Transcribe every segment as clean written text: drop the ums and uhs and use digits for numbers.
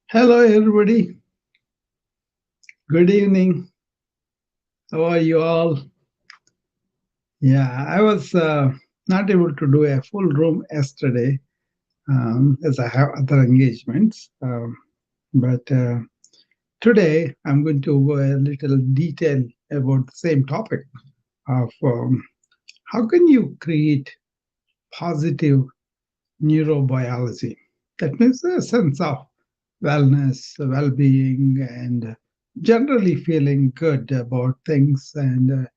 Hello, everybody. Good evening. How are you all? Yeah, I was not able to do a full room yesterday as I have other engagements. But today I'm going to go a little detail about the same topic of how can you create positive neurobiology. That means a sense of wellness, well-being, and generally feeling good about things and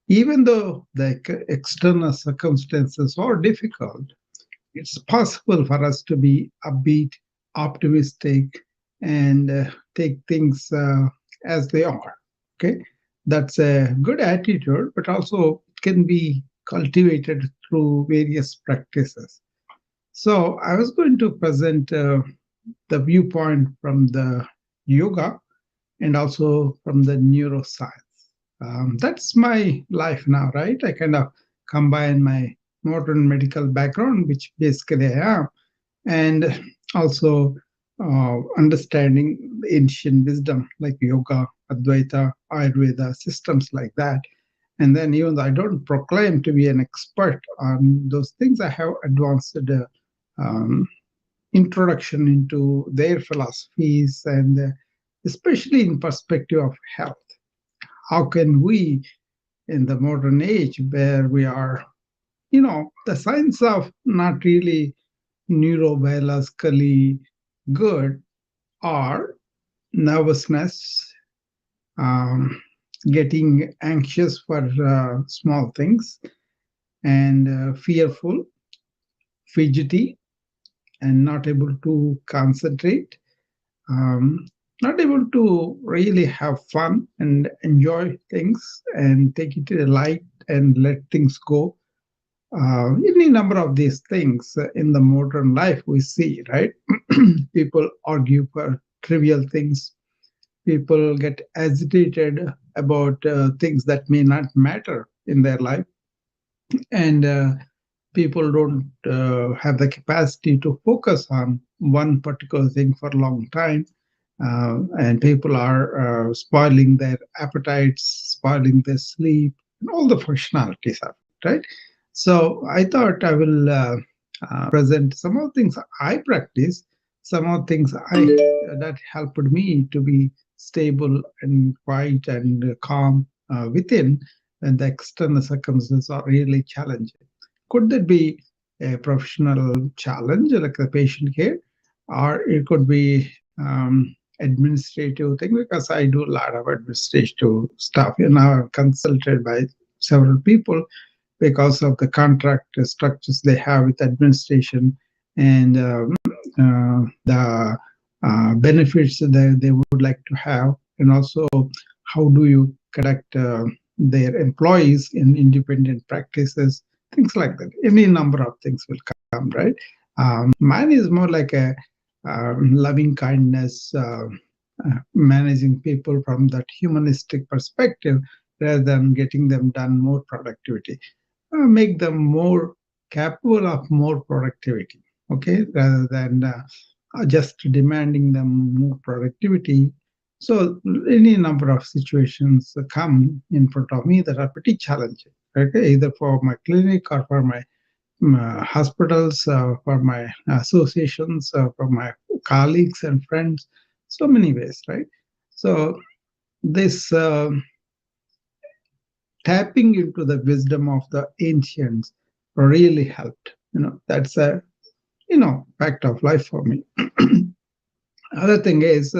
even though the external circumstances are difficult, it's possible for us to be upbeat, optimistic, and take things as they are. Okay, that's a good attitude, but also it can be cultivated through various practices. So I was going to present the viewpoint from the yoga and also from the neuroscience. That's my life now, right? I kind of combine my modern medical background, which basically I am, and also understanding ancient wisdom like yoga, Advaita, Ayurveda, systems like that. And then, even though I don't proclaim to be an expert on those things, I have advanced um, introduction into their philosophies and especially in perspective of health. How can we in the modern age where we are, the signs of not really neurobiologically good are nervousness, um, getting anxious for small things, and fearful, fidgety, and not able to concentrate, um, not able to really have fun and enjoy things and take it light and let things go. Any number of these things in the modern life we see, right? People argue for trivial things. People get agitated about things that may not matter in their life. And people don't have the capacity to focus on one particular thing for a long time. And people are spoiling their appetites, spoiling their sleep, and all the functionalities of it, right? So I thought I will present some of the things I practice, some of the things that helped me to be stable and quiet and calm within when the external circumstances are really challenging. Could that be a professional challenge like the patient care, or it could be administrative thing because I do a lot of administrative stuff. I'm consulted by several people because of the contract structures they have with administration and the benefits that they would like to have, and also how do you conduct their employees in independent practices, things like that. Any number of things will come, right? Mine is more like a loving kindness, managing people from that humanistic perspective rather than getting them done more productivity, make them more capable of more productivity, okay, rather than just demanding them more productivity. So any number of situations come in front of me that are pretty challenging, okay, either for my clinic or for my hospitals, for my associations, for my colleagues and friends, so many ways, right? So this tapping into the wisdom of the ancients really helped. That's a fact of life for me. Other thing is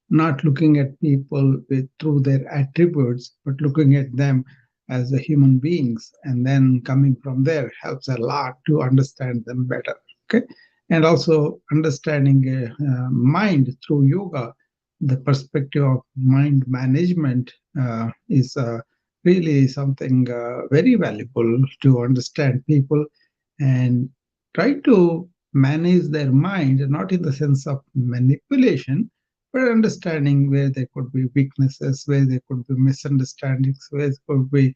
not looking at people with through their attributes, but looking at them as the human beings, and then coming from there helps a lot to understand them better. Okay, and also understanding mind through yoga, the perspective of mind management is really something very valuable to understand people and try to manage their mind, not in the sense of manipulation, but understanding where there could be weaknesses, where there could be misunderstandings, where there could be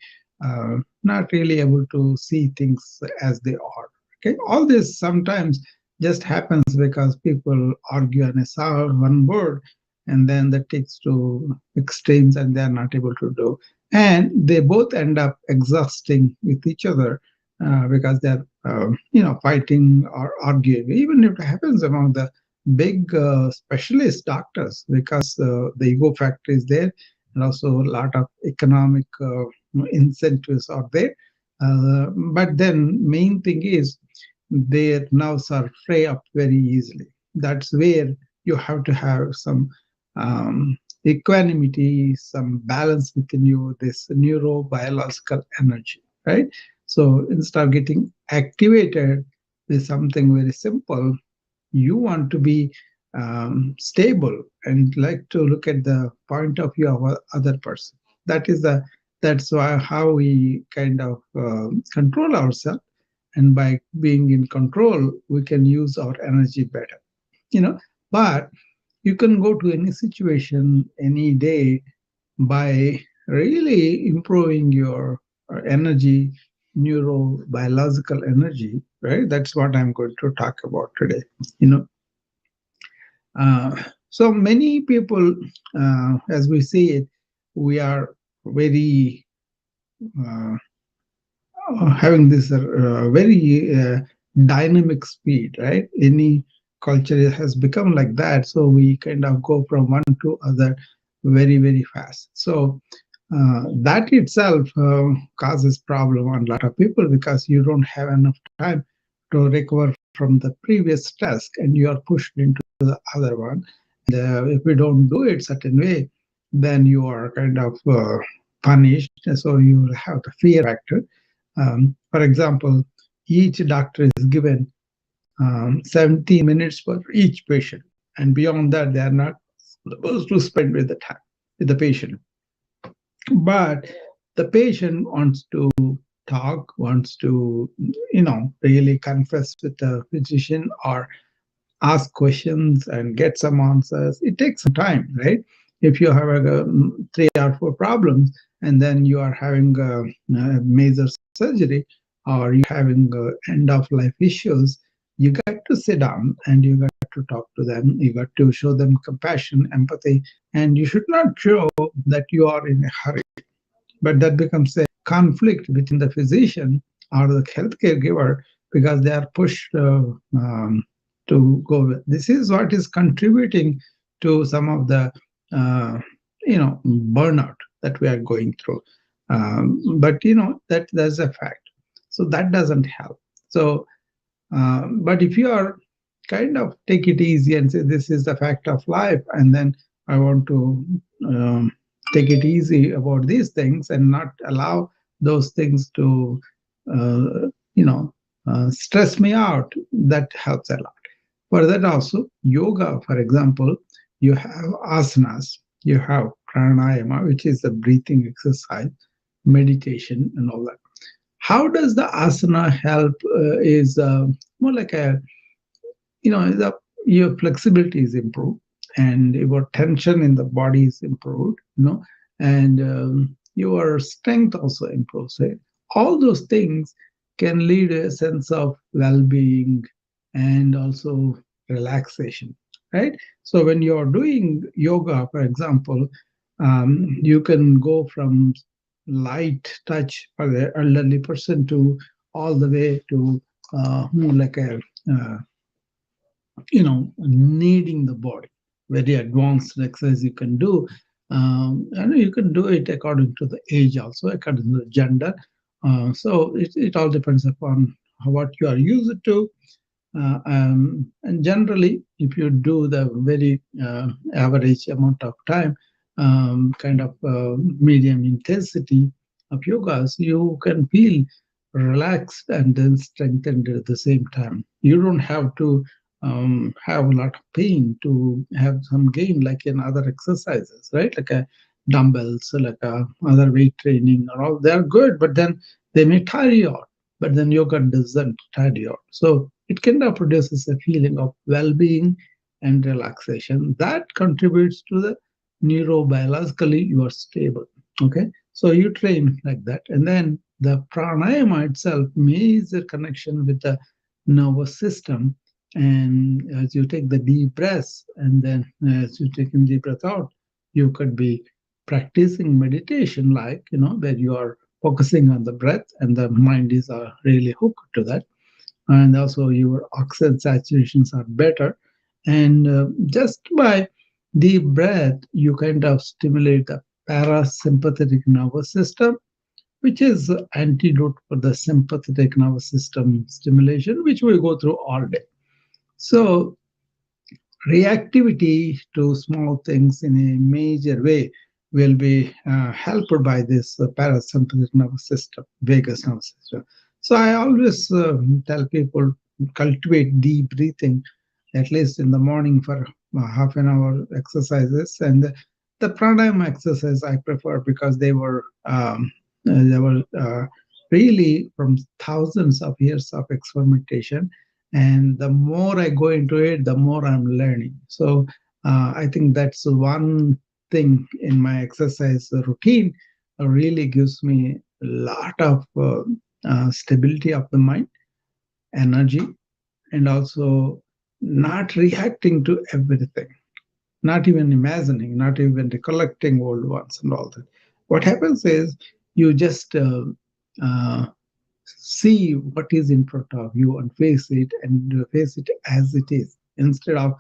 not really able to see things as they are. Okay, all this sometimes just happens because people argue on a one word, and then that takes to extremes, and they are not able to do. And they both end up exhausting with each other because they're fighting or arguing. Even if it happens among the big specialist doctors, because the ego factor is there, and also a lot of economic incentives are there. But then main thing is their nerves are fray up very easily. That's where you have to have some equanimity, some balance within you, this neurobiological energy, right? So instead of getting activated with something very simple, you want to be stable and like to look at the point of view of other person. That's why how we kind of control ourselves, and by being in control we can use our energy better, you know but you can go to any situation any day by really improving your energy, neurobiological energy, right? That's what I'm going to talk about today. you know uh, so many people, as we see it, we are very uh, having this very dynamic speed, right? Any culture has become like that, so we kind of go from one to other very, very fast. So that itself causes problem on a lot of people because you don't have enough time to recover from the previous task, and you are pushed into the other one. If we don't do it certain way, then you are kind of punished. So you will have the fear factor. For example, each doctor is given 17 minutes for each patient, and beyond that, they are not supposed to spend with the time with the patient. But the patient wants to talk, wants to, really confess with the physician or ask questions and get some answers. It takes some time, right? If you have three or four problems, and then you are having a major surgery, or you having end of life issues, you got to sit down and you got to talk to them. You got to show them compassion, empathy, and you should not show that you are in a hurry, but that becomes a conflict between the physician or the healthcare giver because they are pushed to go with. This is what is contributing to some of the burnout that we are going through. But that's a fact. So that doesn't help. So but if you are kind of take it easy and say this is the fact of life, and then I want to um, take it easy about these things and not allow those things to, uh, you know, stress me out, that helps a lot. For that also, yoga, for example, you have asanas, you have pranayama, which is the breathing exercise, meditation, and all that. How does the asana help? Is more like a, your flexibility is improved, and your tension in the body is improved, and your strength also improves. Right? All those things can lead a sense of well-being and also relaxation, right? So when you're doing yoga, for example, you can go from light touch for the elderly person to all the way to more like a kneading the body. Very advanced exercise you can do, and you can do it according to the age, also according to the gender. So it all depends upon what you are used to. And generally, if you do the very average amount of time, kind of medium intensity of yogas, you can feel relaxed and then strengthened at the same time. You don't have to have a lot of pain to have some gain like in other exercises, right? Like a dumbbells, like other weight training, or all. They are good, but then they may tire you out. But then yoga doesn't tire you out. So it kind of produces a feeling of well-being and relaxation that contributes to the neurobiologically you are stable. Okay, so you train like that, and then the pranayama itself makes a connection with the nervous system, And as you take the deep breaths, and then as you take in deep breath out, you could be practicing meditation, like, where you are focusing on the breath and the mind is really hooked to that. And also your oxygen saturations are better. And just by deep breath, you kind of stimulate the parasympathetic nervous system, which is antidote for the sympathetic nervous system stimulation, which we go through all day. So reactivity to small things in a major way will be helped by this parasympathetic nervous system, vagus nervous system. So I always tell people cultivate deep breathing at least in the morning for half an hour exercises. And the pranayama exercise I prefer because they were really from thousands of years of experimentation, and the more I go into it, the more I'm learning. So I think that's one thing in my exercise routine really gives me a lot of stability of the mind, energy, and also not reacting to everything, not even imagining, not even recollecting old ones and all that. What happens is you just uh, see what is in front of you and face it as it is instead of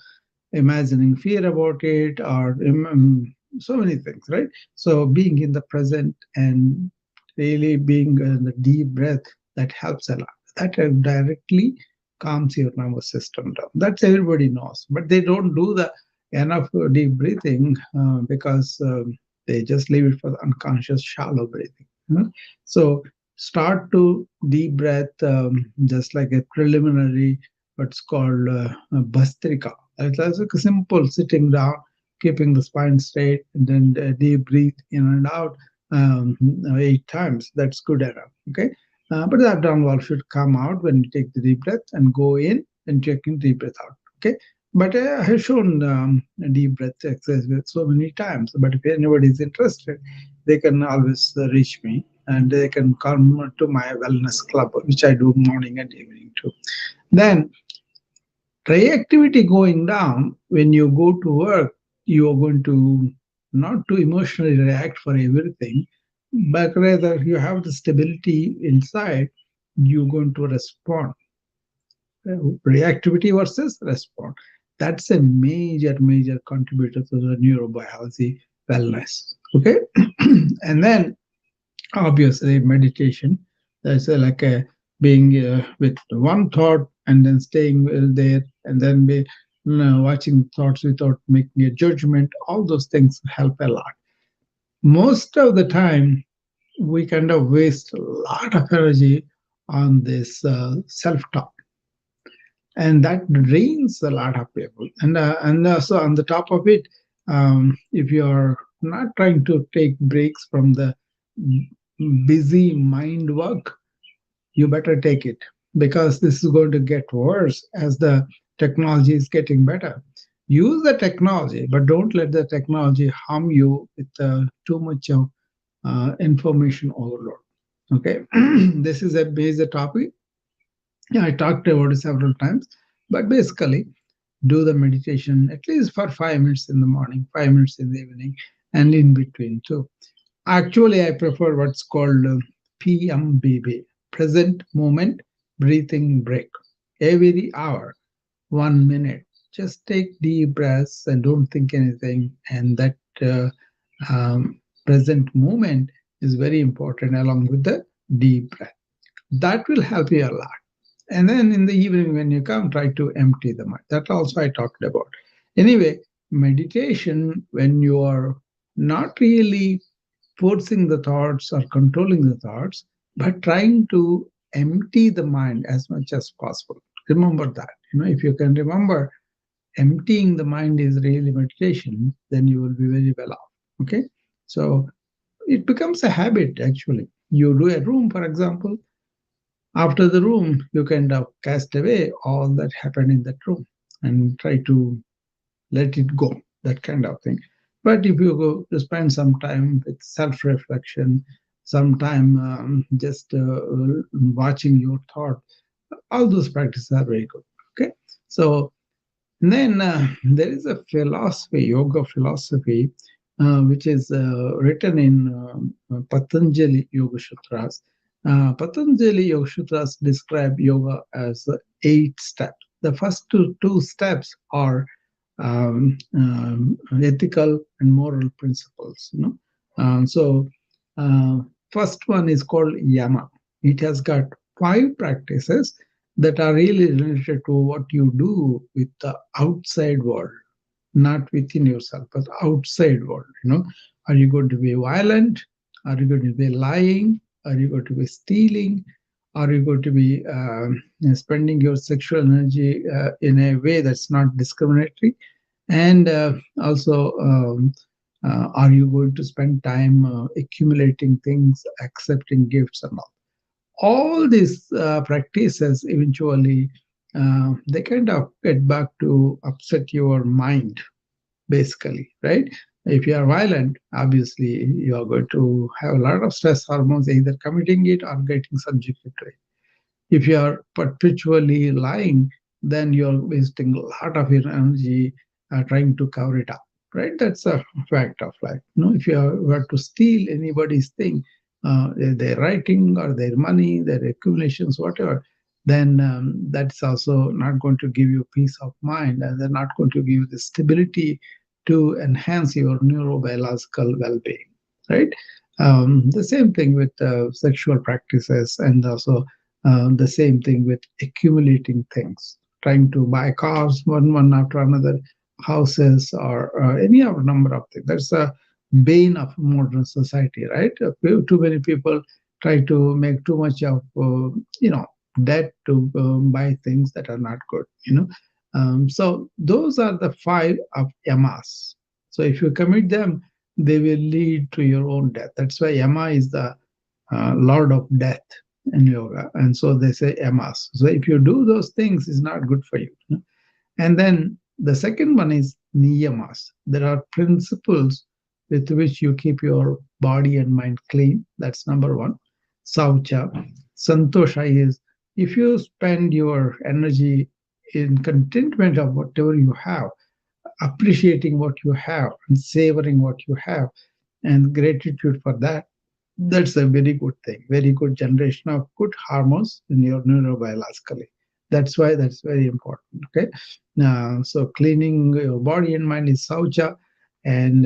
imagining fear about it or so many things, right? So being in the present and really being in the deep breath, that helps a lot. That directly calms your nervous system down. That everybody knows, but they don't do the enough deep breathing because they just leave it for the unconscious shallow breathing. So start to deep breath, just like a preliminary, what's called Bastrika. It's like a simple sitting down, keeping the spine straight, and then deep breathe in and out 8 times. That's good enough. Okay. But the abdominal wall should come out when you take the deep breath and go in and take in deep breath out. Okay. But I have shown a deep breath exercise with so many times. But if anybody is interested, they can always reach me and they can come to my wellness club, which I do morning and evening too. Then reactivity going down when you go to work, you are going to not to emotionally react for everything, but rather you have the stability inside, you're going to respond. Reactivity versus respond. That's a major contributor to the neurobiology wellness. Okay. And then obviously meditation, that's like a being with one thought and then staying there and then be watching thoughts without making a judgment. All those things help a lot. Most of the time we kind of waste a lot of energy on this self-talk, and that drains a lot of people. And so on the top of it, if you are not trying to take breaks from the busy mind work, you better take it, because this is going to get worse as the technology is getting better. Use the technology, but don't let the technology harm you with too much of information overload. Okay. This is a major topic. Yeah, I talked about it several times, but basically, do the meditation at least for 5 minutes in the morning, 5 minutes in the evening, and in between too. Actually, I prefer what's called PMBB, present moment breathing break. Every hour, 1 minute. Just take deep breaths and don't think anything. And that um, present moment is very important along with the deep breath. That will help you a lot. And then in the evening, when you come, try to empty the mind. That also I talked about. Anyway, meditation, when you are not really forcing the thoughts or controlling the thoughts, but trying to empty the mind as much as possible. Remember that. If you can remember, emptying the mind is really meditation, then you will be very well off. Okay. So it becomes a habit actually. You do a room, for example. After the room, you kind of cast away all that happened in that room and try to let it go, that kind of thing. But if you go to spend some time with self reflection, some time just watching your thought, all those practices are very good. Okay. So then there is a philosophy, yoga philosophy, which is written in Patanjali Yoga Sutras. Patanjali Yoga Sutras describe yoga as 8 steps. The first two steps are ethical and moral principles. So uh, first one is called yama. It has got 5 practices that are really related to what you do with the outside world, not within yourself, but outside world. Are you going to be violent? Are you going to be lying? Are you going to be stealing? Are you going to be spending your sexual energy in a way that's not discriminatory? And also, are you going to spend time accumulating things, accepting gifts, and all these practices eventually they kind of get back to upset your mind, basically, right? If you are violent, obviously you are going to have a lot of stress hormones either committing it or getting subjected to it. If you are perpetually lying, then you're wasting a lot of your energy trying to cover it up, right? That's a fact of life. If you were to steal anybody's thing, their writing or their money, their accumulations, whatever, then that's also not going to give you peace of mind, and they're not going to give you the stability to enhance your neurobiological well-being, right? The same thing with sexual practices, and also the same thing with accumulating things, trying to buy cars one after another, houses, or any other number of things. That's a bane of modern society, right? Too many people try to make too much of debt to buy things that are not good. So those are the 5 of yamas. So if you commit them, they will lead to your own death. That's why yama is the lord of death in yoga, and so they say yamas. So if you do those things, it's not good for you. And then the second one is niyamas. There are principles with which you keep your body and mind clean. That's number one. Saucha. Santosha is if you spend your energy in contentment of whatever you have, appreciating what you have and savoring what you have, and gratitude for that, that's a very good thing, very good generation of good hormones in your neurobiologically. That's why that's very important. Okay. So cleaning your body and mind is saucha, and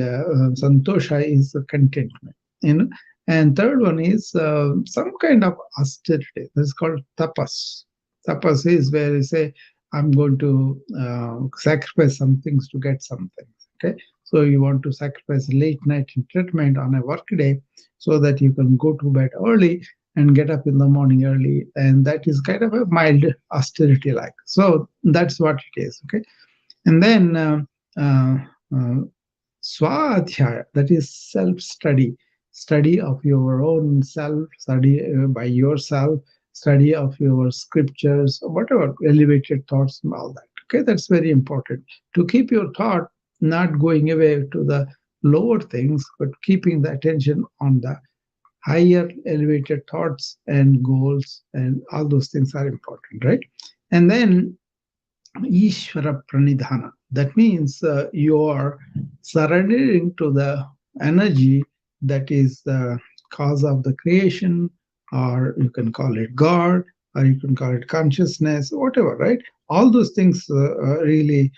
santosha is contentment. You know. And third one is some kind of austerity. That's called tapas. Tapas is where you say, I'm going to sacrifice some things to get something. Okay. So you want to sacrifice late night treatment on a work day so that you can go to bed early and get up in the morning early. And that is kind of a mild austerity like. So that's what it is. Okay. And then uh, uh, Swadhyaya, that is self study, study of your own self, study by yourself, study of your scriptures, whatever, elevated thoughts and all that. Okay, that's very important to keep your thought not going away to the lower things, but keeping the attention on the higher elevated thoughts and goals, and all those things are important, right? And then Ishvara Pranidhana. That means you are surrendering to the energy that is the cause of the creation, or you can call it God, or you can call it consciousness, whatever, right? All those things really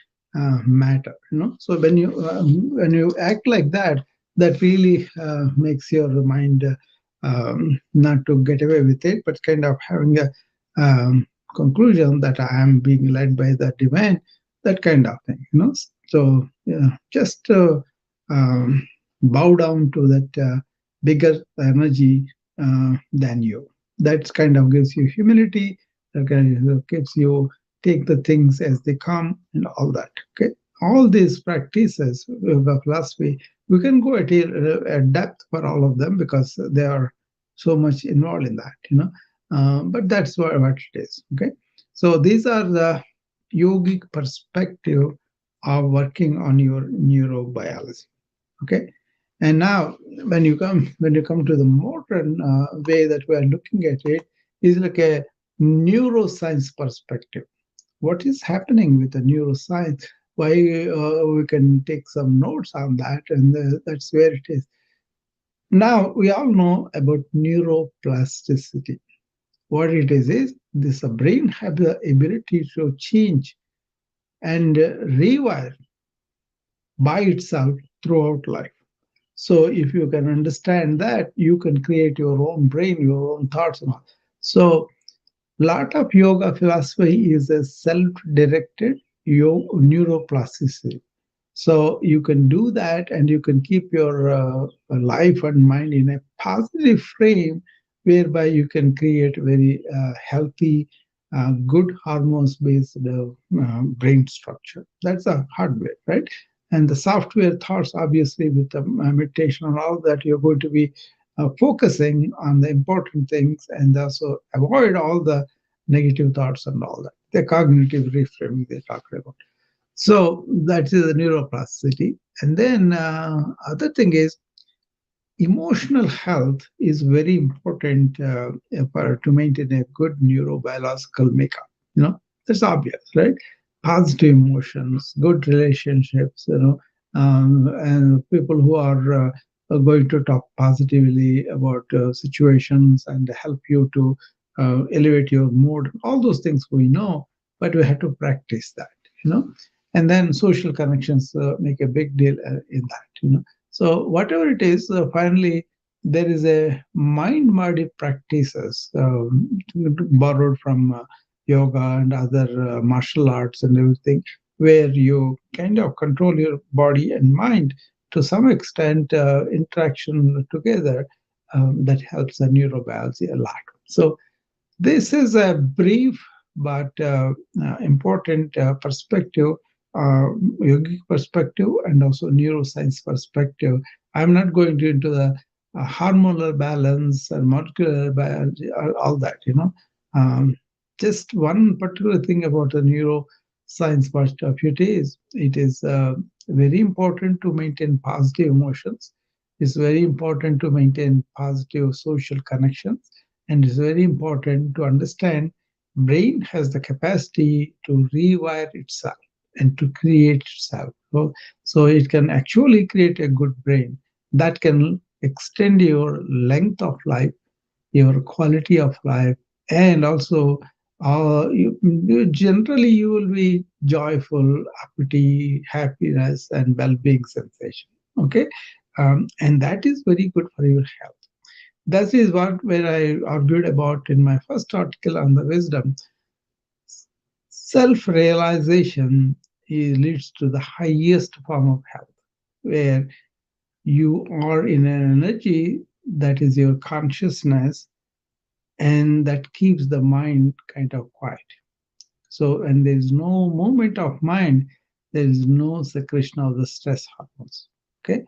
matter. So when you act like that, that really makes your mind not to get away with it, but kind of having a conclusion that I am being led by the divine, that kind of thing. So just bow down to that bigger energy than you. That kind of gives you humility. That kind of gives you take the things as they come and all that. Okay, all these practices of philosophy, we can go at a depth for all of them because they are so much involved in that. But that's what it is. Okay, so these are the yogic perspective of working on your neurobiology. Okay, and now when you come to the modern way that we are looking at it, is like a neuroscience perspective. what is happening with the neuroscience, why we can take some notes on that, and that's where it is. Now, we all know about neuroplasticity. What it is this the brain has the ability to change and rewire by itself throughout life. So if you can understand that, you can create your own brain, your own thoughts and all. So lot of yoga philosophy is a self-directed neuroplasticity. So you can do that, and you can keep your life and mind in a positive frame, whereby you can create very healthy, good hormones-based brain structure. That's the hardware, right? And the software thoughts, obviously, with the meditation and all that, you're going to be focusing on the important things, and also avoid all the negative thoughts and all that. The cognitive reframing they talked about. So that is the neuroplasticity. And then other thing is emotional health is very important for to maintain a good neurobiological makeup. That's obvious, right? Positive emotions, good relationships, and people who are going to talk positively about situations and help you to elevate your mood. All those things we know, but we have to practice that. you know and then social connections make a big deal in that. So whatever it is, finally there is a mind body practices borrowed from yoga and other martial arts and everything, where you kind of control your body and mind to some extent, interaction together, that helps the neurobiology a lot. So this is a brief but important perspective, yogic perspective, and also neuroscience perspective. I'm not going to into the hormonal balance and molecular biology, all that. Just one particular thing about the neuroscience part of it is very important to maintain positive emotions. It's very important to maintain positive social connections, and it's very important to understand brain has the capacity to rewire itself and to create itself. So it can actually create a good brain that can extend your length of life, your quality of life, and also generally you will be joyful, uppity, happiness, and well-being sensation. Okay. And that is very good for your health. That is what where I argued about in my first article on the wisdom. Self-realization leads to the highest form of health, where you are in an energy that is your consciousness, and that keeps the mind kind of quiet. So, and there is no movement of mind, there is no secretion of the stress hormones. Okay,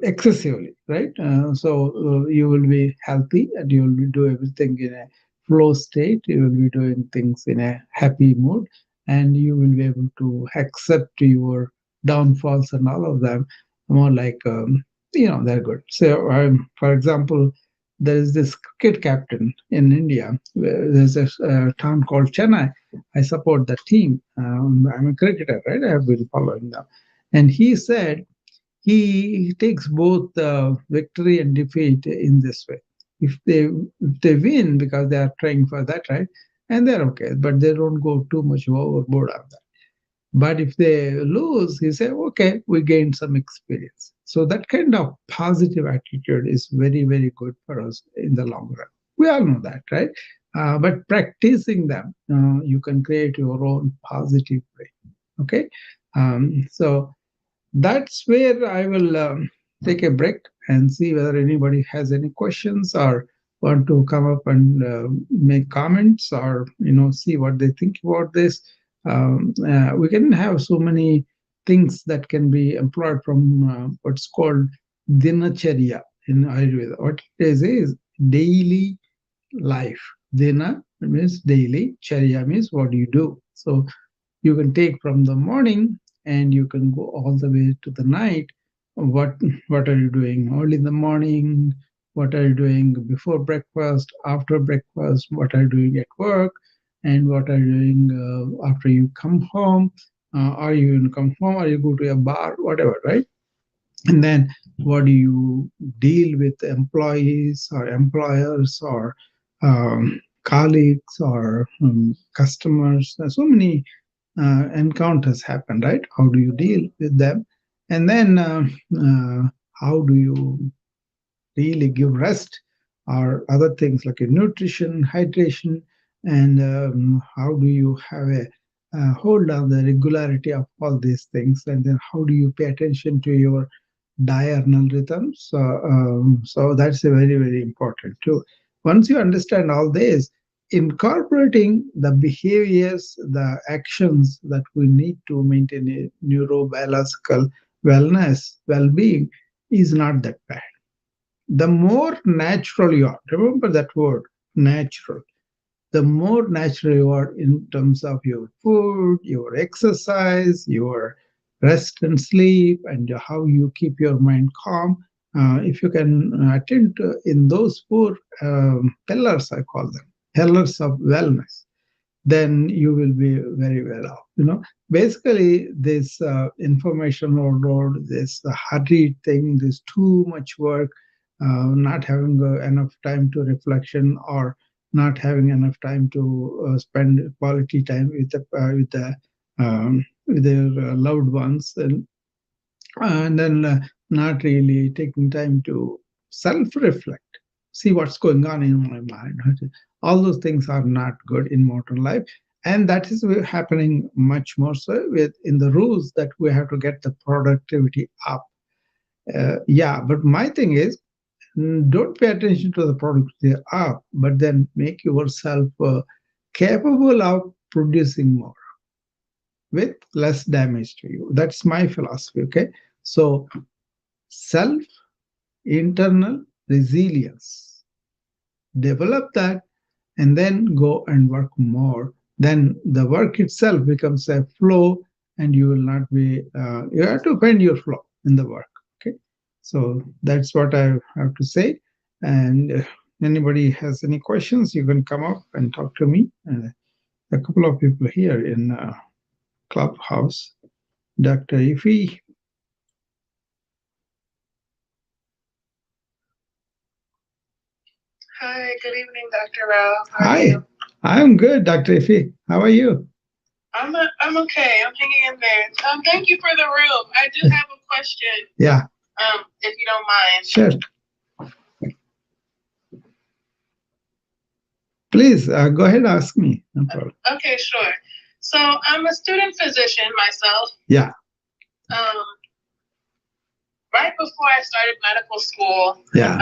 excessively, right? So you will be healthy, and you will be do everything in a flow state. You will be doing things in a happy mood, and you will be able to accept your downfalls and all of them more like they're good. So, for example, there is this cricket captain in India. There's a town called Chennai. I support the team. I'm a cricketer, right? I have been following them. And he said he takes both victory and defeat in this way. If they win because they are trying for that, right? And they're okay, but they don't go too much overboard on that. But if they lose, he say, okay, we gained some experience. So that kind of positive attitude is very, very good for us in the long run. We all know that, right? But practicing them, you can create your own positive way. Okay. So that's where I will take a break and see whether anybody has any questions or want to come up and make comments, or see what they think about this. We can have so many things that can be employed from what's called dinacharya in Ayurveda. What it is daily life. Dina means daily, charya means what you do. So you can take from the morning, and you can go all the way to the night. What are you doing early in the morning? What are you doing before breakfast, after breakfast? What are you doing at work? and what are you doing after you come home. Are you going to come home? Are you go to a bar? Whatever, right? And then what do you deal with employees or employers or colleagues or customers? There's so many encounters happen, right? How do you deal with them? And then how do you really give rest or other things like nutrition, hydration, and how do you have a hold on the regularity of all these things, and then how do you pay attention to your diurnal rhythms. So that's a very, very important too. Once you understand all this, incorporating the behaviors, the actions that we need to maintain a neurobiological wellness, well-being is not that bad. The more natural you are, remember that word, natural. The more natural you are in terms of your food, your exercise, your rest and sleep, and how you keep your mind calm. If you can attend to in those four pillars, I call them pillars of wellness, then you will be very well off. Basically, this information overload, this hurried thing, this too much work, not having enough time to reflection, or not having enough time to spend quality time with their loved ones, and then not really taking time to self-reflect, see what's going on in my mind. All those things are not good in modern life, and that is happening much more so with in the rules that we have to get the productivity up. Yeah, but my thing is, don't pay attention to the productivity up, but then make yourself capable of producing more with less damage to you. That's my philosophy. Okay, so self internal resilience, develop that, and then go and work more. Then the work itself becomes a flow, and you will not be you have to find your flow in the work. Okay, so that's what I have to say. And anybody has any questions, you can come up and talk to me. A couple of people here in Clubhouse. Dr. Ifi. Hi, good evening, Dr. Rao. How are Hi, you? I'm good, Dr. Ifi. How are you? I'm okay. I'm hanging in there. Thank you for the room. I do have a question. Yeah. If you don't mind. Sure. Please go ahead and ask me. No problem. Okay, sure. So I'm a student physician myself. Yeah. Right before I started medical school, Yeah.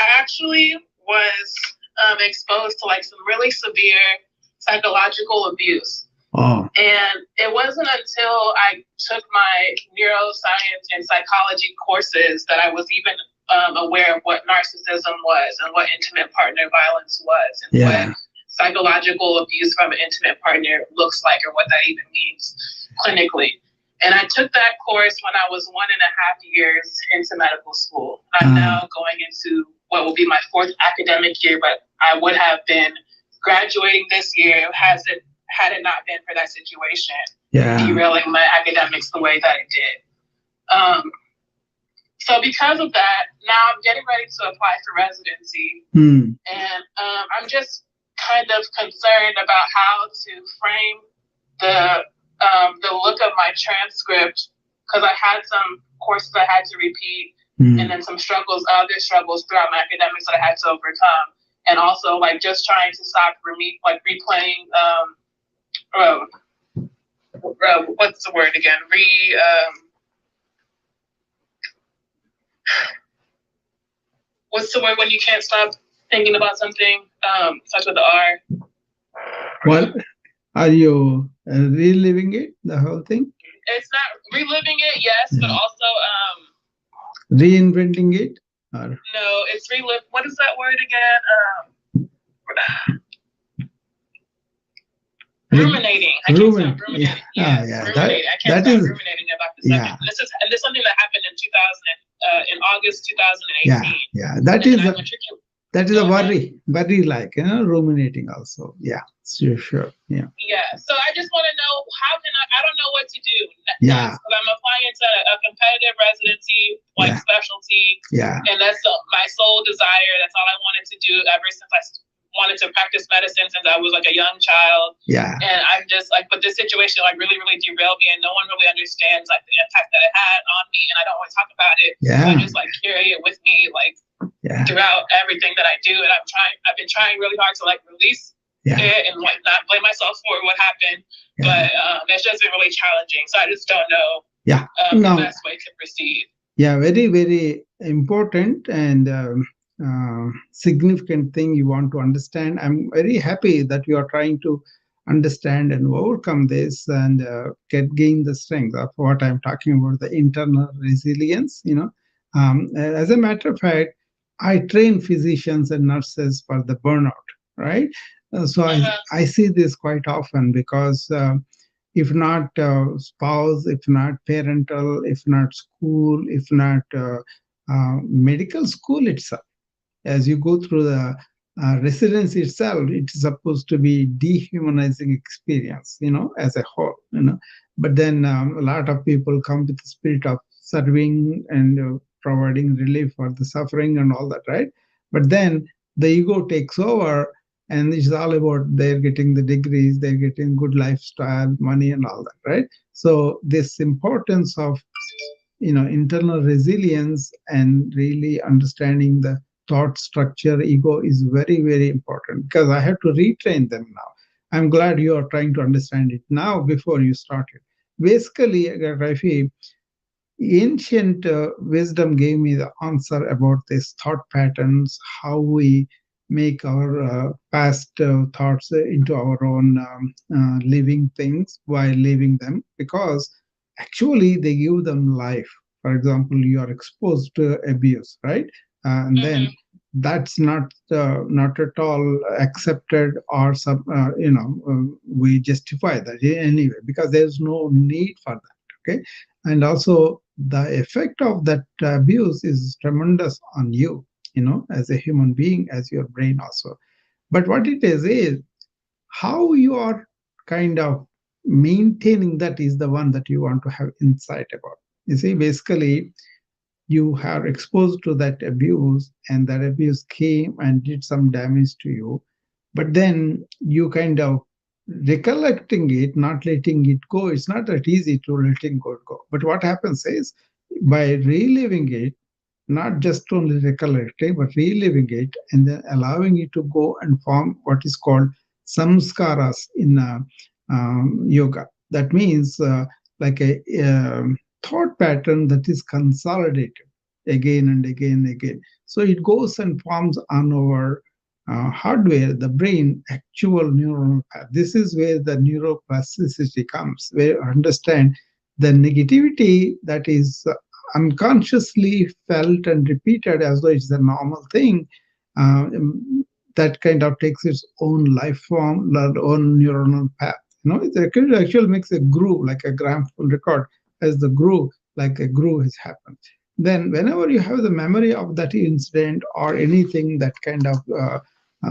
I actually was exposed to like some really severe psychological abuse. Oh. And it wasn't until I took my neuroscience and psychology courses that I was even aware of what narcissism was and what intimate partner violence was and what psychological abuse from an intimate partner looks like, or what that even means clinically. And I took that course when I was 1.5 years into medical school. I'm now going into what will be my 4th academic year, but I would have been graduating this year had it not been for that situation derailing my academics the way that it did. So because of that, now I'm getting ready to apply for residency. And I'm just kind of concerned about how to frame the look of my transcript, because I had some courses I had to repeat, and then some other struggles throughout my academics that I had to overcome. And also like just trying to stop replaying what's the word again? What's the word when you can't stop thinking about something? Starts with the R. What are you reliving it? The whole thing? It's not reliving it, yes, but also reinventing it. Or? No, it's relive. What is that word again? Ruminating. I can't stop ruminating. Yeah. Ruminating. I can't stop ruminating about the subject. And this is something that happened in August 2018. Yeah. That is a Mm-hmm. worry like, ruminating also. Yeah, sure, sure. Yeah, Yeah. So I just want to know how can I don't know what to do yeah, next because I'm applying to a competitive residency, like yeah, specialty, yeah, and that's my sole desire. That's all I wanted to do ever since wanted to practice medicine since I was like a young child. yeah, And I'm just like, but this situation like really, really derailed me, and no one really understands like the impact that it had on me, and I don't always talk about it. So I yeah, just like carry it with me like yeah, throughout everything that I do, and I've been trying really hard to like release yeah, it and like not blame myself for what happened, yeah, but it's just been really challenging. So I just don't know yeah. the No, best way to proceed. yeah, very, very important and significant thing you want to understand. I'm very happy that you are trying to understand and overcome this and gain the strength of what I'm talking about, the internal resilience. As a matter of fact, I train physicians and nurses for the burnout, right? So Uh-huh. I see this quite often because if not spouse, if not parental, if not school, if not medical school itself, as you go through the residency itself, it's supposed to be dehumanizing experience, as a whole, But then a lot of people come with the spirit of serving and providing relief for the suffering and all that, right? But then the ego takes over, and it's all about they're getting the degrees, they're getting good lifestyle, money, and all that, right? So this importance of internal resilience and really understanding the thought structure ego is very, very important because I have to retrain them now. I'm glad you are trying to understand it now before you started. Basically, Rafi, ancient wisdom gave me the answer about these thought patterns, how we make our past thoughts into our own living things while living them, because actually they give them life. For example, you are exposed to abuse, right? And then Mm-hmm. that's not at all accepted or we justify that anyway because there's no need for that. Okay, and also the effect of that abuse is tremendous on you, as a human being, as your brain also. But what it is how you are kind of maintaining that is the one that you want to have insight about. You see, basically you are exposed to that abuse and that abuse came and did some damage to you, but then you kind of recollecting it, not letting it go. It's not that easy to letting go. But what happens is by reliving it, not just only recollecting, but reliving it and then allowing it to go and form what is called samskaras in yoga. That means like a thought pattern that is consolidated again and again and again. So it goes and forms on our hardware, the brain, actual neuronal path. This is where the neuroplasticity comes, where you understand the negativity that is unconsciously felt and repeated as though it's a normal thing, that kind of takes its own life form, own neuronal path. It actually makes a groove, like a gramophone record, as the groove, like a groove has happened. Then, whenever you have the memory of that incident or anything that kind of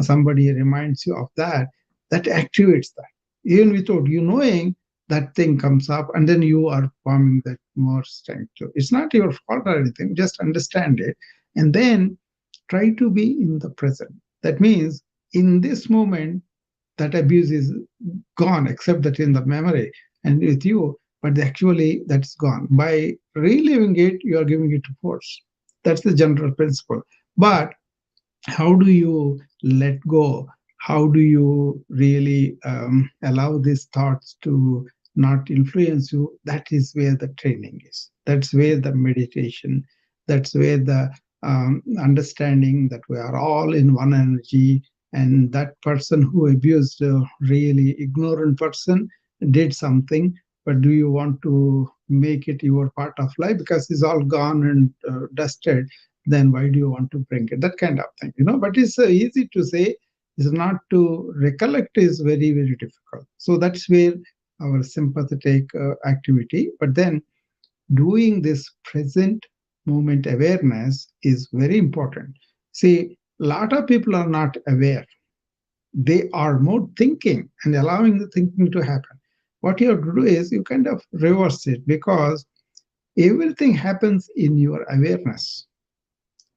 somebody reminds you of that, that activates that. Even without you knowing, that thing comes up, and then you are forming that more strength too. It's not your fault or anything, just understand it. And then try to be in the present. That means in this moment, that abuse is gone, except that in the memory and with you, but actually that's gone. By reliving it, you are giving it force. That's the general principle. But how do you let go? How do you really allow these thoughts to not influence you? That is where the training is. That's where the meditation, that's where the understanding that we are all in one energy, and that person who abused a really ignorant person did something, but do you want to make it your part of life because it's all gone and dusted? Then why do you want to bring it? That kind of thing. But it's easy to say. It's not to recollect is very, very difficult. So that's where our sympathetic activity. But then doing this present moment awareness is very important. See, A lot of people are not aware. They are more thinking and allowing the thinking to happen. What you have to do is you kind of reverse it, because everything happens in your awareness.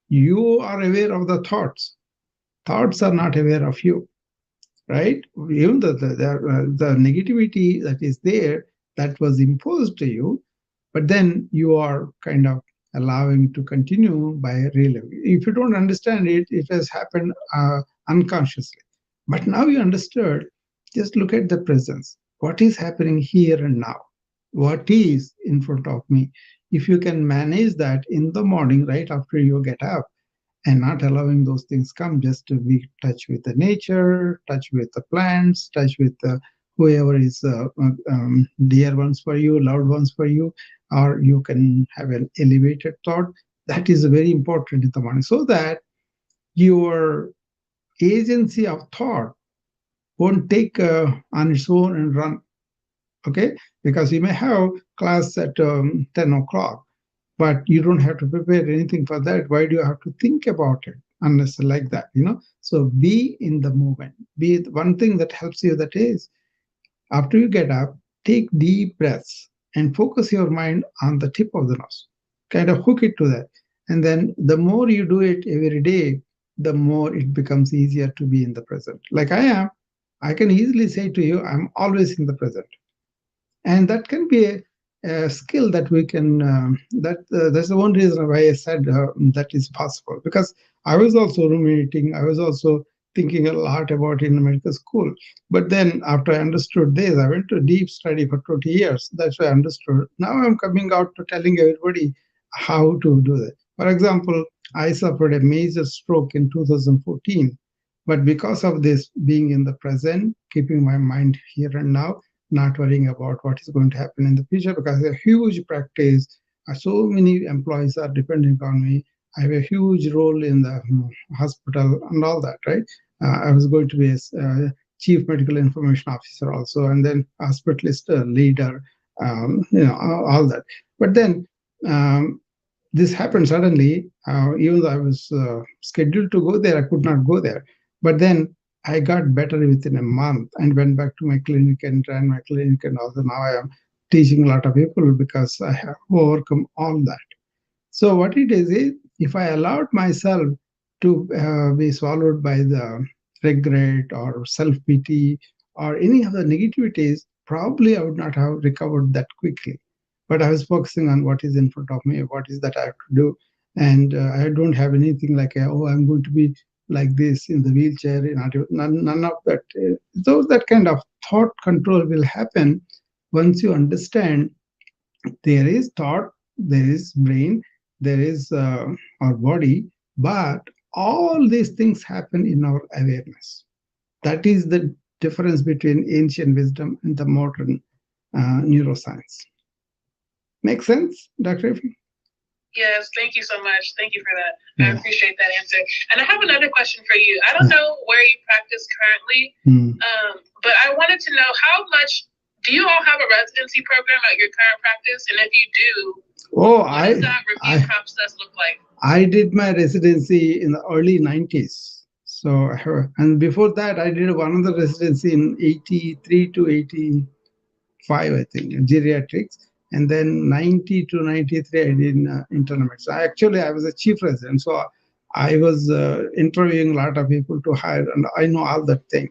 You are aware of the thoughts. Thoughts are not aware of you, right? Even the negativity that is there, that was imposed to you, but then you are kind of allowing to continue by reliving. If you don't understand it, it has happened unconsciously. But now you understood, just look at the presence. What is happening here and now? What is in front of me? If you can manage that in the morning, right after you get up, and not allowing those things come, just to be touch with the nature, touch with the plants, touch with whoever is dear ones for you, loved ones for you, or you can have an elevated thought. That is very important in the morning, so that your agency of thought won't take on its own and run. Okay, because you may have class at 10 o'clock, but you don't have to prepare anything for that. Why do you have to think about it unless like that? So be in the moment. Be one thing that helps you, that is, after you get up, take deep breaths and focus your mind on the tip of the nose, kind of hook it to that. And then the more you do it every day, the more it becomes easier to be in the present. Like I am, I can easily say to you, I'm always in the present. And that can be a skill that we can that's the one reason why I said that is possible, because I was also ruminating, I was also thinking a lot about in medical school. But then after I understood this, I went to deep study for 20 years. That's why I understood. Now I'm coming out to telling everybody how to do that. For example, I suffered a major stroke in 2014, but because of this being in the present, keeping my mind here and now, not worrying about what is going to happen in the future, because a huge practice. So many employees are depending on me. I have a huge role in the hospital and all that, right? I was going to be a chief medical information officer also, and then hospitalist leader, all that. But then this happened suddenly. Even though I was scheduled to go there, I could not go there. But then I got better within a month and went back to my clinic and ran my clinic. And also now I am teaching a lot of people because I have overcome all that. So what it is if I allowed myself to be swallowed by the regret or self-pity or any of the negativities, probably I would not have recovered that quickly. But I was focusing on what is in front of me, what is that I have to do. And I don't have anything like, oh, I'm going to be like this in the wheelchair. None of that. So that kind of thought control will happen once you understand there is thought, there is brain, there is our body, but all these things happen in our awareness. That is the difference between ancient wisdom and the modern neuroscience. Make sense, Dr. Effie? Yes, thank you so much. Thank you for that. I Yeah. appreciate that answer. And I have another question for you. I don't know where you practice currently, but I wanted to know how much do you all have a residency program at your current practice? And if you do, what does that review process look like? I did my residency in the early 90s. So, and before that, I did one other residency in 83 to 85, I think, in geriatrics. And then 90 to 93, I did in internal medicine. I was a chief resident. So I was interviewing a lot of people to hire, and I know all that thing.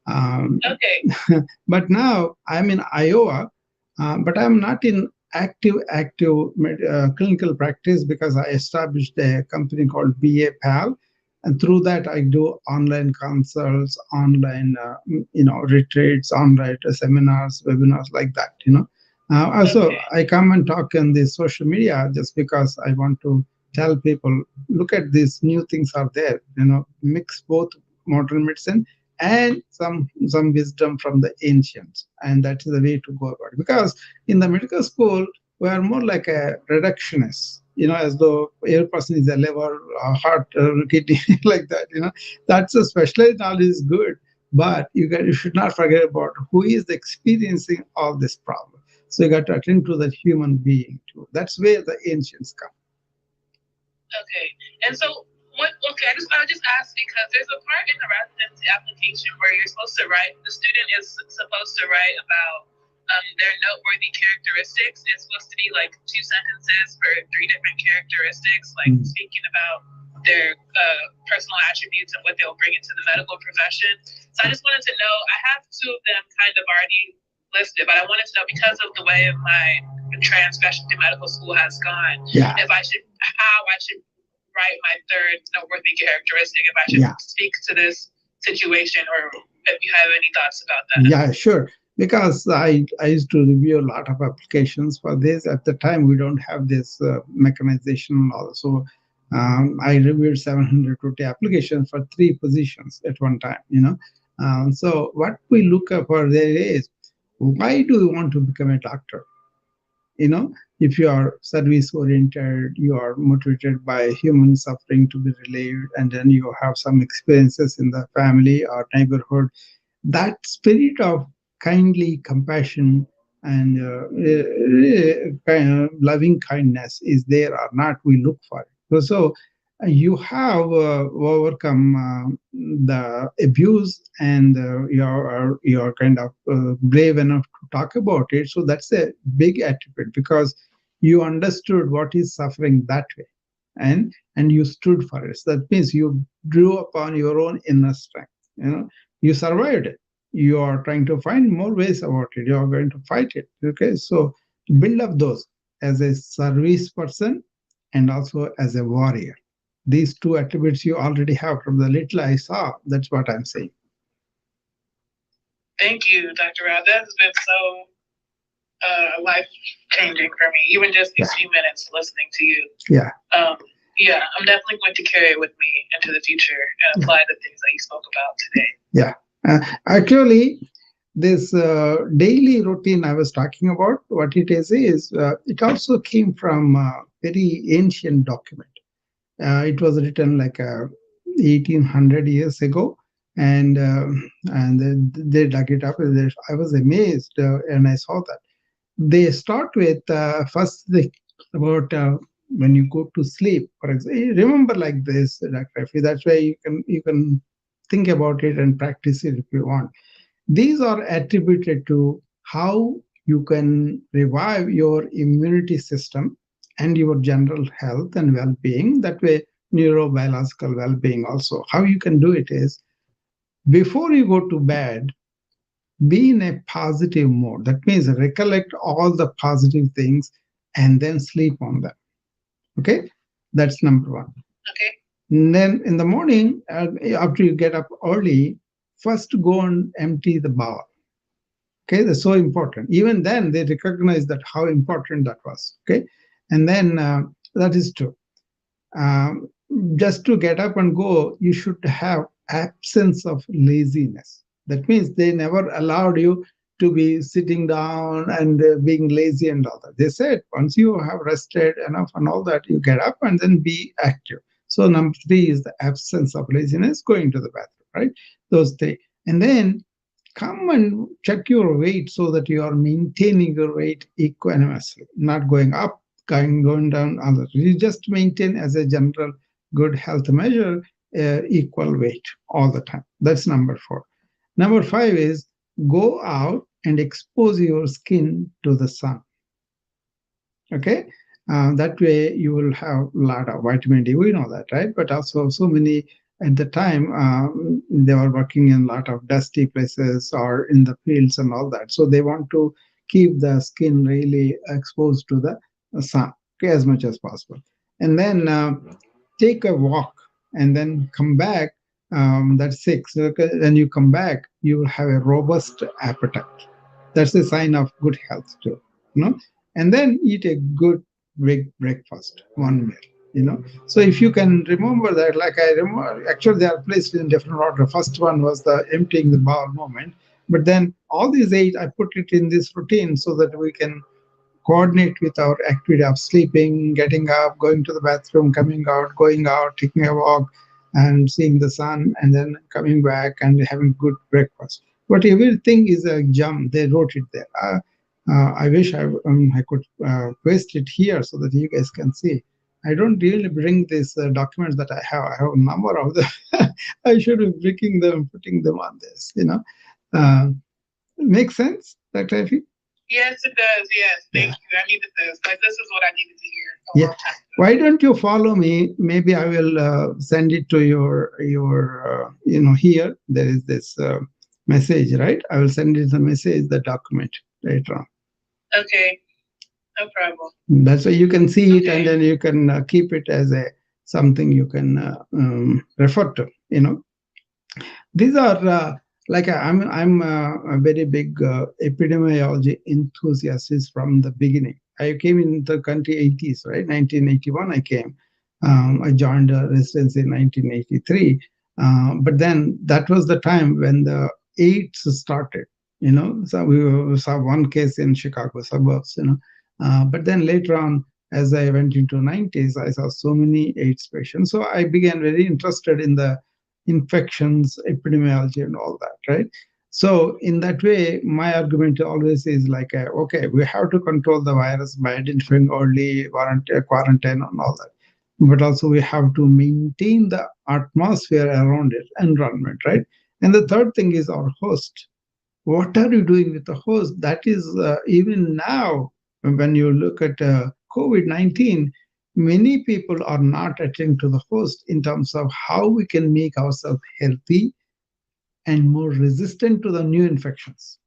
Okay. But now I'm in Iowa, but I'm not in active clinical practice because I established a company called BA PAL, and through that I do online consults, online retreats, online seminars, webinars like that. Also, Okay. I come and talk on the social media just because I want to tell people, look at these new things are there. Mix both modern medicine and some wisdom from the ancients, and that is the way to go about it. Because in the medical school, we are more like a reductionist, as though every person is a liver, a heart, kidney, like that. That's a specialized knowledge is good, but you should not forget about who is experiencing all this problem. So you got to attend to that human being too. That's where the ancients come. Okay. And so Okay, I just asked because there's a part in the residency application where you're supposed to write. The student is supposed to write about their noteworthy characteristics. It's supposed to be like 2 sentences for 3 different characteristics, like speaking about their personal attributes and what they'll bring into the medical profession. So I just wanted to know. I have 2 of them kind of already listed, but I wanted to know because of the way of my transgression through medical school has gone. Yeah. If I should, how I should write my third noteworthy characteristic, if I should speak to this situation, or if you have any thoughts about that. Yeah, sure. Because I used to review a lot of applications for this. At the time, we don't have this mechanization also. I reviewed 720 applications for 3 positions at one time, So what we look for there is, why do you want to become a doctor? you know if you are service oriented, you are motivated by human suffering to be relieved, and then you have some experiences in the family or neighborhood, that spirit of kindly compassion and kind of loving kindness is there or not, we look for it. So you have overcome the abuse, and you're kind of brave enough to talk about it. So that's a big attribute, because you understood what is suffering that way, and you stood for it. So that means you drew upon your own inner strength. You survived it. You are trying to find more ways about it. You are going to fight it. Okay, so build up those as a service person and also as a warrior. These 2 attributes you already have from the little I saw. That's what I'm saying. Thank you, Dr. Rao. That has been so life changing for me, even just these few minutes listening to you. Yeah. Yeah, I'm definitely going to carry it with me into the future and apply the things that you spoke about today. Yeah. Actually, this daily routine I was talking about, what it is it also came from a very ancient document. It was written like 1800 years ago, and they dug it up. I was amazed, and I saw that they start with first about when you go to sleep. For example, remember like this, Dr. Rafi. That's why you can think about it and practice it if you want. These are attributed to how you can revive your immunity system and your general health and well-being. That way, neurobiological well-being also. How you can do it is, before you go to bed, be in a positive mode. That means recollect all the positive things and then sleep on them. Okay, that's number one. Okay. And then in the morning, after you get up early, first go and empty the bowel. Okay, that's so important. Even then, they recognize that how important that was. Okay, and then that is true. Um, just to get up and go, you should have absence of laziness. That means they never allowed you to be sitting down and being lazy and all that. They said once you have rested enough and all that, you get up and then be active. So number 3 is the absence of laziness, going to the bathroom, right? Those 3. And then come and check your weight so that you are maintaining your weight equanimously, not going up, going down. Other, you just maintain as a general good health measure equal weight all the time. That's number 4. Number 5 is go out and expose your skin to the sun. Okay, that way you will have a lot of vitamin D. We know that, right? But also so many at the time they were working in a lot of dusty places or in the fields and all that. So they want to keep the skin really exposed to the sun, okay, as much as possible. And then take a walk and then come back. That's 6. When you come back, you will have a robust appetite. That's a sign of good health too. And then eat a good big breakfast, one meal. So if you can remember that, like I remember, actually they are placed in different order. First one was the emptying the bowel moment, but then all these 8 I put it in this routine so that we can coordinate with our activity of sleeping, getting up, going to the bathroom, coming out, going out, taking a walk, and seeing the sun, and then coming back and having good breakfast. But everything is a jump. They wrote it there. I wish I could paste it here so that you guys can see. I don't really bring these documents that I have. I have a number of them. I should be breaking them, putting them on this. Uh, Makes sense, Dr. Effie? Yes, it does. Yes, thank you. I needed this. Like, this is what I needed to hear a Yeah. long time ago. Why don't you follow me? Maybe I will send it to here. There is this message, right? I will send you the message, the document later on. Okay, no problem. That's why you can see it, and Okay. then you can keep it as a something you can refer to. These are I'm a very big epidemiology enthusiast from the beginning. I came in the country 80s, right? 1981 I came. I joined residency in 1983. But then that was the time when the AIDS started. So we saw one case in Chicago suburbs. But then later on, as I went into 90s, I saw so many AIDS patients. So I began very interested in the infections, epidemiology, and all that, right? So in that way, my argument always is like, okay, we have to control the virus by identifying early quarantine and all that, but also we have to maintain the atmosphere around it, environment, right? And the third thing is our host. What are you doing with the host? That is, even now, when you look at COVID-19, many people are not attending to the host in terms of how we can make ourselves healthy and more resistant to the new infections.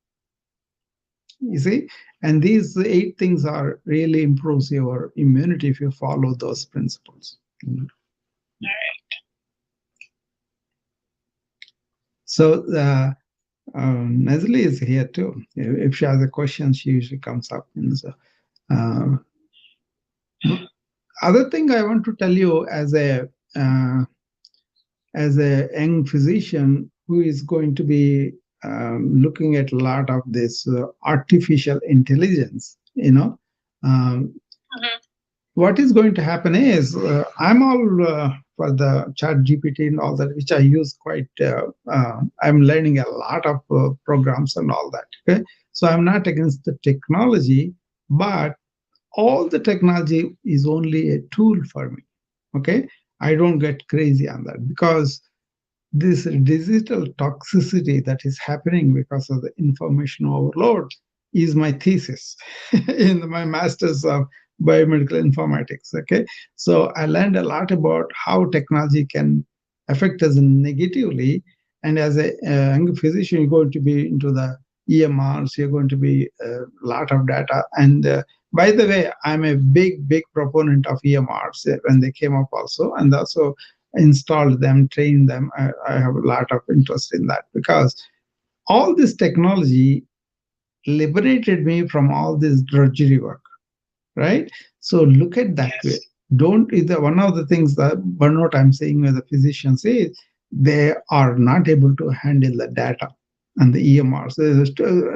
You see? And these 8 things are really improves your immunity if you follow those principles. All right. So Nestle is here too. If she has a question, she usually comes up. So, uh, other thing I want to tell you uh, as a young physician who is going to be looking at a lot of this artificial intelligence, um, Mhm. what is going to happen is I'm all for the chat GPT and all that, which I use quite. I'm learning a lot of programs and all that. Okay, so I'm not against the technology, but all the technology is only a tool for me. Okay, I don't get crazy on that because this digital toxicity that is happening because of the information overload is my thesis in my master's of biomedical informatics. Okay, so I learned a lot about how technology can affect us negatively, and as a young physician you're going to be into the EMRs, you're going to be a lot of data. And by the way, I'm a big proponent of EMRs when they came up also, and also installed them, trained them. I have a lot of interest in that because all this technology liberated me from all this drudgery work, right? So look at that way. Yes. Don't either. One of the things that burnout I'm saying as a physician is they are not able to handle the data and the EMRs.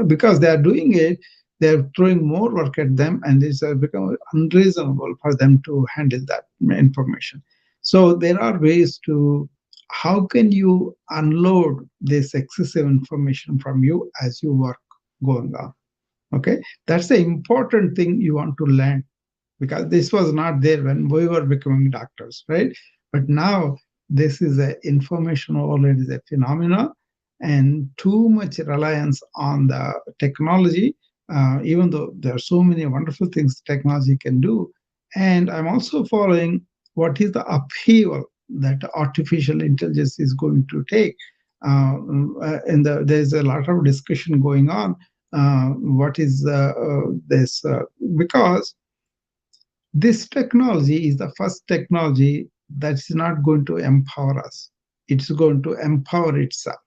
Because they are doing it, they're throwing more work at them, and it's become unreasonable for them to handle that information. So there are ways to how can you unload this excessive information from you as you work going on. Okay, that's the important thing you want to learn because this was not there when we were becoming doctors, right? But now this is a information overload is a phenomena, and too much reliance on the technology. Even though there are so many wonderful things technology can do, and I'm also following what is the upheaval that artificial intelligence is going to take. And there's a lot of discussion going on. What is this? Because this technology is the first technology that's not going to empower us. It's going to empower itself.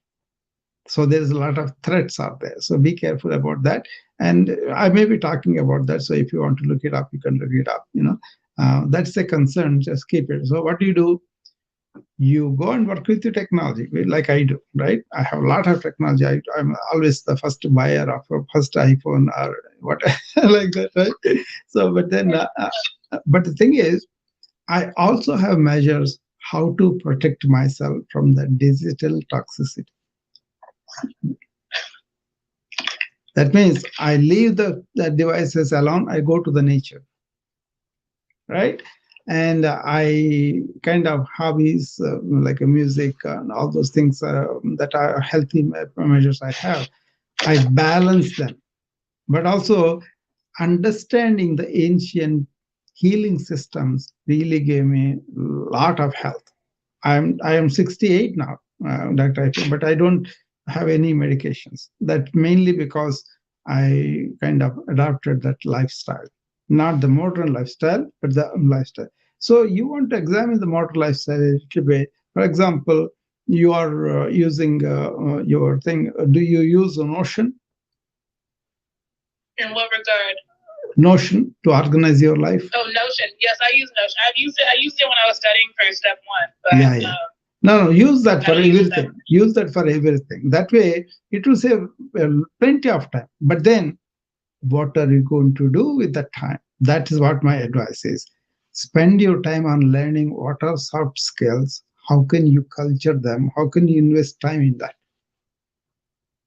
So there's a lot of threats out there. So be careful about that. And I may be talking about that. So if you want to look it up, you can look it up. That's a concern. Just keep it. So what do? You go and work with the technology like I do, right? I have a lot of technology. I'm always the first buyer of a first iPhone or what like that, right? So, but the thing is, I also have measures how to protect myself from the digital toxicity. That means I leave the devices alone. I go to the nature, right? And I kind of hobbies like music and all those things that are healthy measures I have. I balance them, but also understanding the ancient healing systems really gave me a lot of health. I am 68 now, Dr. IP, but I don't have any medications. That mainly because I kind of adopted that lifestyle, not the modern lifestyle, but the lifestyle. So you want to examine the modern lifestyle a little bit. For example, you are using your thing. Do you use Notion? In what regard? Notion to organize your life? Oh, Notion. Yes, I use Notion. I used it when I was studying for step one, Yeah, but yeah. No, no, use that I for don't use it that everything. much. Use that for everything. That way, it will save plenty of time. But then, what are you going to do with that time? That is what my advice is. Spend your time on learning what are soft skills. How can you culture them? How can you invest time in that?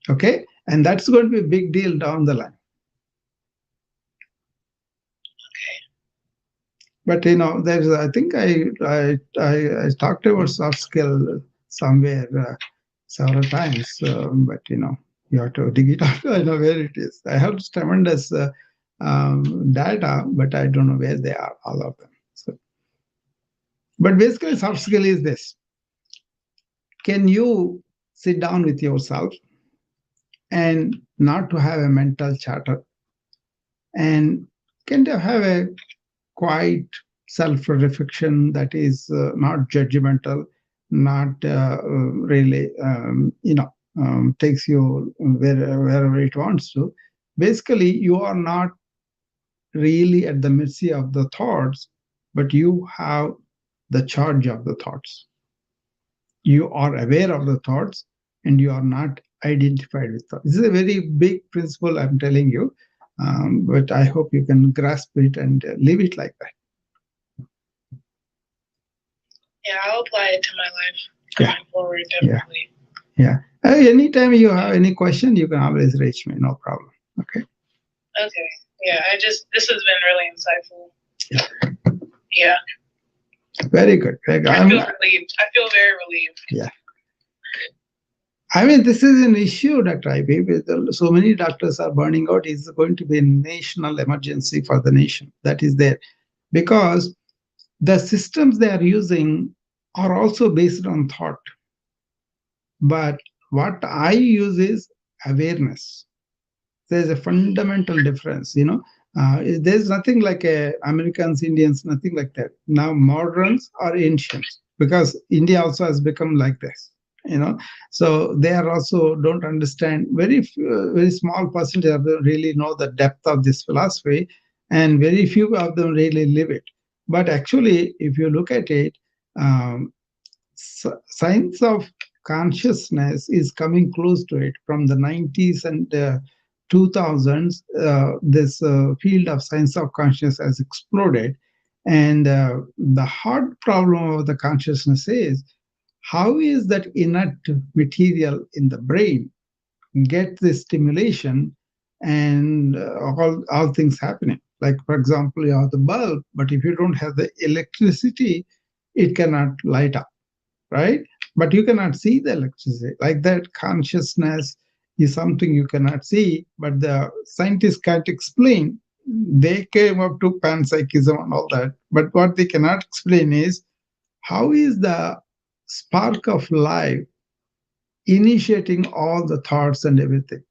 Okay, and that's going to be a big deal down the line. But there's I think I talked about soft skill somewhere several times, but you have to dig it up. I know where it is. I have tremendous data, but I don't know where they are, all of them. So, but basically, soft skill is this: can you sit down with yourself and not to have a mental chatter, and can you have a quiet self-reflection that is not judgmental, not really, takes you wherever it wants to. Basically, you are not really at the mercy of the thoughts, but you have the charge of the thoughts. You are aware of the thoughts and you are not identified with thoughts. This is a very big principle I'm telling you, but I hope you can grasp it and live it like that. Yeah, I'll apply it to my life Yeah, going forward, yeah, definitely. yeah. Anytime you have any question, you can always reach me. No problem. Okay. Okay. Yeah, this has been really insightful. Yeah. Yeah. Very good. Very good. I feel relieved. I feel very relieved. Yeah. I mean, this is an issue, Dr. IB. So many doctors are burning out. It's going to be a national emergency for the nation. That is there because the systems they are using are also based on thought. But what I use is awareness. There's a fundamental difference. There's nothing like Americans, Indians, nothing like that. Now moderns are ancients because India also has become like this. So they are also don't understand, very small percentage of them really know the depth of this philosophy, and very few of them really live it. But actually, if you look at it, um, science of consciousness is coming close to it from the 90s and 2000s. This field of science of consciousness has exploded, and the hard problem of the consciousness is how is that inert material in the brain get the stimulation and all things happening. Like, for example, you have the bulb, but if you don't have the electricity, it cannot light up, right? But you cannot see the electricity. Like that, consciousness is something you cannot see, but the scientists can't explain. They came up to panpsychism and all that, but what they cannot explain is how is the spark of life initiating all the thoughts and everything.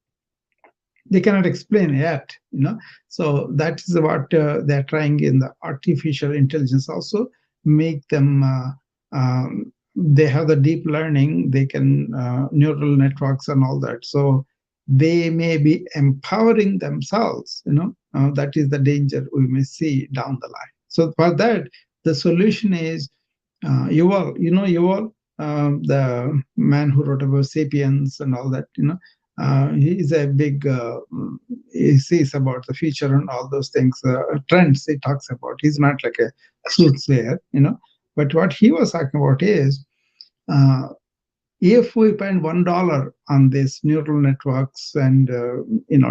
They cannot explain yet. So that is what they're trying in the artificial intelligence also, make them they have the deep learning, they can neural networks and all that, so they may be empowering themselves. That is the danger we may see down the line. So for that, the solution is Yuval, the man who wrote about Sapiens and all that. He is a big, he sees about the future and all those things, trends he talks about. He's not like a soothsayer. But what he was talking about is uh, if we spend $1 on these neural networks and,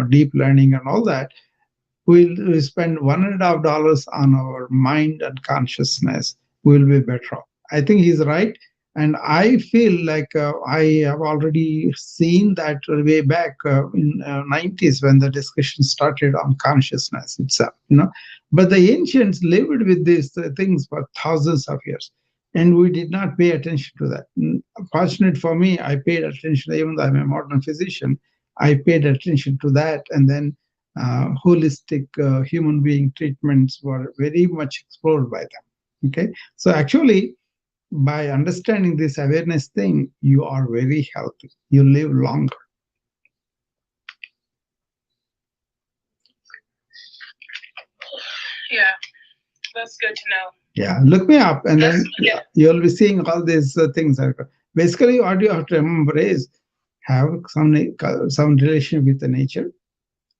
deep learning and all that, we'll spend $1.50 on our mind and consciousness, we'll be better off. I think he's right. And I feel like I have already seen that way back in 90s when the discussion started on consciousness itself, But the ancients lived with these things for thousands of years, and we did not pay attention to that. Fortunate for me, I paid attention, even though I'm a modern physician, I paid attention to that. And then holistic human being treatments were very much explored by them. Okay, so actually, by understanding this awareness thing, you are very healthy. You live longer. Yeah, that's good to know. Yeah, look me up, and then you'll be seeing all these things. Basically, what you have to remember is have some relation with the nature,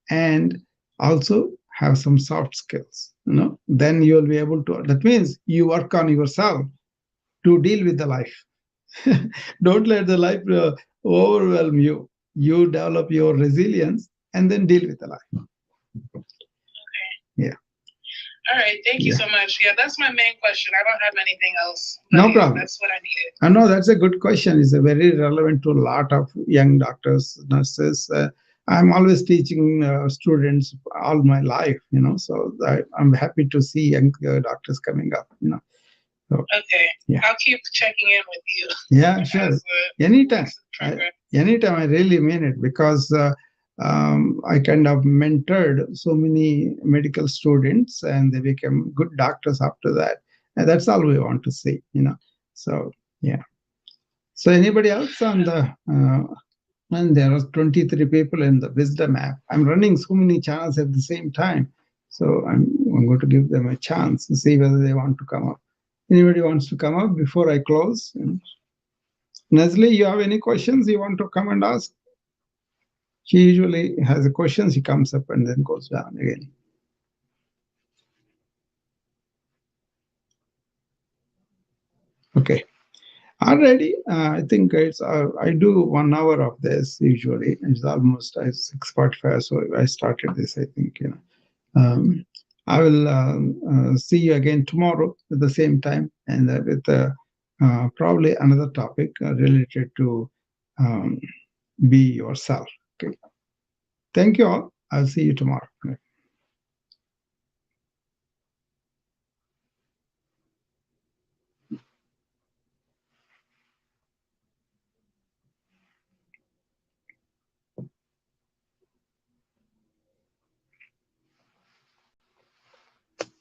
and also have some soft skills. Then you'll be able to. That means you work on yourself to deal with the life. Don't let the life overwhelm you. You develop your resilience and then deal with the life. Okay. Yeah. All right. Thank you so much. Yeah, that's my main question. I don't have anything else. No problem. That's what I needed. I know that's a good question. It's a very relevant to a lot of young doctors, nurses. I'm always teaching students all my life, so I'm happy to see young doctors coming up, So, okay. Yeah. I'll keep checking in with you. Yeah, sure. Anytime. Anytime. I really mean it, because I kind of mentored so many medical students and they became good doctors after that. And that's all we want to see, So, yeah. So anybody else on the, and there are 23 people in the Wisdom app. I'm running so many channels at the same time. So I'm going to give them a chance to see whether they want to come up. Anybody wants to come up before I close? Nestle, you have any questions you want to come and ask? She usually has a question, she comes up and then goes down again. Okay. Already, I think I do 1 hour of this usually. It's almost 6:45, so I started this, I think, I will see you again tomorrow at the same time, and with probably another topic related to be yourself. Okay. Thank you all. I'll see you tomorrow.